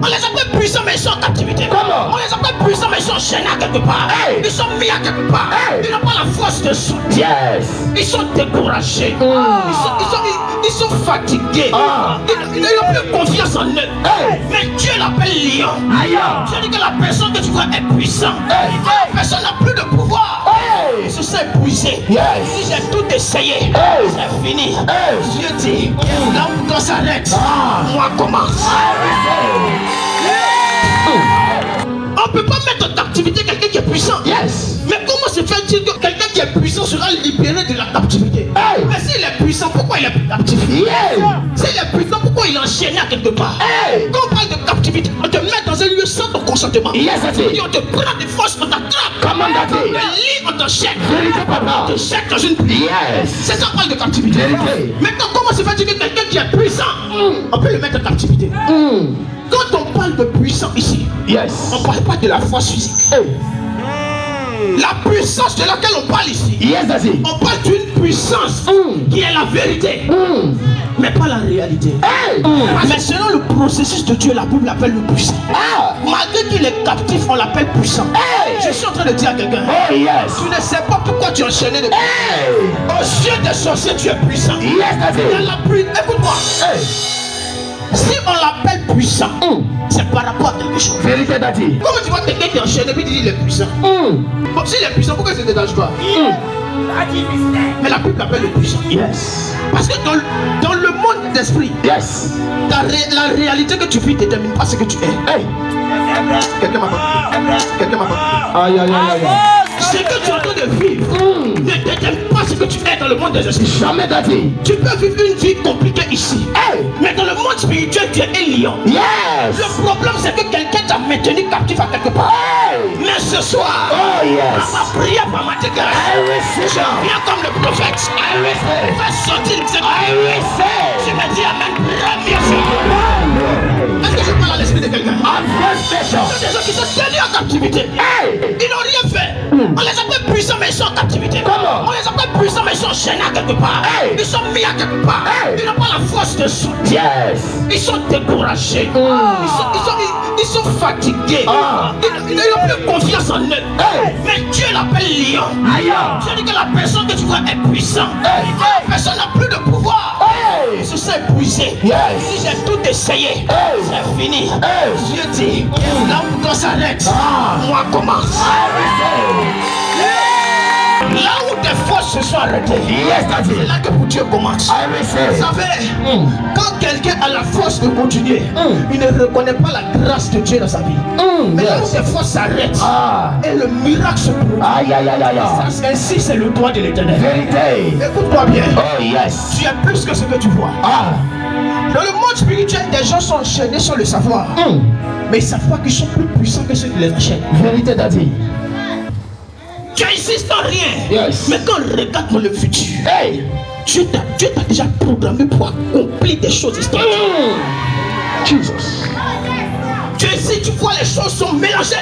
On les appelle puissants, mais ils sont en captivité. Comment? On les appelle puissants, mais ils sont chaînés à quelque part. Hey. Ils sont mis à quelque part. Hey. Ils n'ont pas la force de soutenir. Yes. Ils sont découragés. Ils sont fatigués. Ah. Ils n'ont plus confiance en eux. Hey. Mais Dieu l'appelle lion. Lion. Je dis que la personne que tu vois est puissante. Hey. La personne n'a plus de pouvoir. Hey. Il se sait épuisé. Yes. Si j'ai tout essayé, Hey. c'est fini. Hey. Dieu dit, là où toi s'arrête, Ah. moi commence. On ne peut pas mettre en captivité quelqu'un qui est puissant. Yes. Mais comment se fait-il que quelqu'un qui est puissant sera libéré de la captivité? Hey. Mais s'il est puissant, pourquoi il est captif? Yes. S'il est puissant, pourquoi il est enchaîné à quelque part? Hey. Quand on parle de captivité, on te met dans un lieu sans ton consentement. Yes, that's it. Et on te prend des forces, on t'attrape. Comment that's On it? te lit, on t'enchaîne. Vérité, papa. On te jette dans une prison. Yes. C'est ça qu'on parle de captivité. Vérité. Maintenant, comment se fait-il que quelqu'un qui est puissant, on peut le mettre en captivité? Quand on parle de puissant ici, Yes. on ne parle pas de la force physique. Hey. La puissance de laquelle on parle ici, Yes, that's it. on parle d'une puissance qui est la vérité, mais pas la réalité. Hey. Mais selon le processus de Dieu, la Bible l'appelle le puissant. Ah. Malgré qu'il est captif, on l'appelle puissant. Hey. Je suis en train de dire à quelqu'un, Oh, yes. tu ne sais pas pourquoi tu es enchaîné de Hey. aux yeux des sorciers, tu es puissant. Yes, that's Dans it. la écoute-moi, Hey. si on l'appelle puissant, c'est par rapport à quelque chose. Vérité, that's it. Comment tu vois quelqu'un qui est enchaîné et puis tu dis il est puissant? Bon, s'il est puissant, pourquoi il ne se dérange pas? Mais la Bible l'appelle le puissant. Yes. Parce que dans le monde d'esprit, Yes. la réalité que tu vis ne détermine pas ce que tu es. Hey. Quelqu'un m'a compris. Quelqu'un m'a compris. Aïe, aïe, aïe, aïe. Ce que tu es en train de vivre ne détermine pas ce que tu es dans le monde des esprits. Jamais that's it. Tu peux vivre une vie compliquée ici. Hey. Mais dans le monde spirituel, tu es un lion. Yes. Le problème, c'est que quelqu'un t'a maintenu captif à quelque part. Hey. Mais ce soir, Oh, yes. ma prière va ma déclaration. I receive Je it. viens comme le prophète. I receive. Fais sortir les I receive. Je me dis amen. Première chose. Est-ce que je parle à l'esprit de quelqu'un? I'm first special. Il y a des gens qui sont tenus en captivité. Hey. Ils n'ont rien fait. On les appelle puissants, mais ils sont en captivité. Comment? On les appelle puissants, mais ils sont enchaînés à quelque part. Hey. Ils sont mis à quelque part. Hey. Ils n'ont pas la force de soutenir. Yes. Ils sont découragés. Ils sont fatigués. Ah. Ils n'ont plus confiance en eux. Hey. Mais Dieu l'appelle lion. Lion. Je dis que la personne que tu vois est puissante. Hey. La personne n'a plus de pouvoir. Hey. Il se sait épuisé. Yes. Si j'ai tout essayé, Hey. c'est fini. Hey. Dieu dit, là où toi s'arrête, Ah. moi commence. I receive. Là où tes forces se sont arrêtées, Yes, that's c'est it. là que pour Dieu commence. I Vous receive. savez, quand quelqu'un a la force de continuer, il ne reconnaît pas la grâce de Dieu dans sa vie. Mais là où Yes. ses forces s'arrêtent, Ah. et le miracle se produit. Aïe, aïe, aïe, aïe, aïe. Ça, ainsi, c'est le droit de l'éternel. Vérité. Écoute-moi bien. Oh, yes. Tu es plus que ce que tu vois. Ah. Dans le monde spirituel, des gens sont enchaînés sans le savoir. Mais ils ne savent pas qu'ils sont plus puissants que ceux qui les enchaînent. Vérité, daddy. Tu insistes en rien. Yes. Mais quand on regarde dans le futur, Hey. Dieu t'a déjà programmé pour accomplir des choses extraordinaires. Jesus. Si tu vois les choses sont mélangées.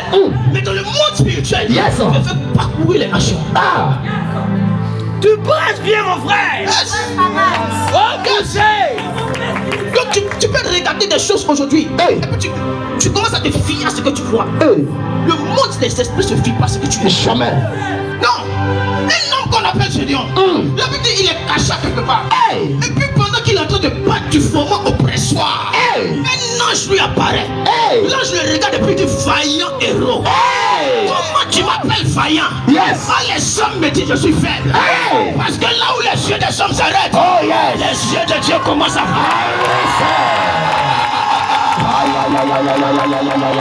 Mais dans le monde spirituel, Yes, sir. il veut parcourir les nations. Ah. Tu prêches bien, mon frère. Yes. Oh, que c'est. Donc tu peux regarder des choses aujourd'hui. Hey. Et puis tu commences à te fier à ce que tu vois. Hey. Le monde des esprits se fie pas à ce que tu es. Jamais. Non. Un homme qu'on appelle Gédéon. La Bible dit il est caché quelque part. Hey. Et puis pendant qu'il est en train de battre du fourment oppressoir, Hey. un ange lui apparaît. Hey. L'ange le regarde et puis dit vaillant héros. Hey. Comment tu m'appelles vaillant? Yes. Ah, les hommes me disent je suis faible. Hey. Parce que là où les yeux des hommes s'arrêtent, Oh, yes. les yeux de Dieu commencent à voir. I receive. Aïe, aïe, aïe, aïe, aïe, aïe, aïe, aïe, aïe.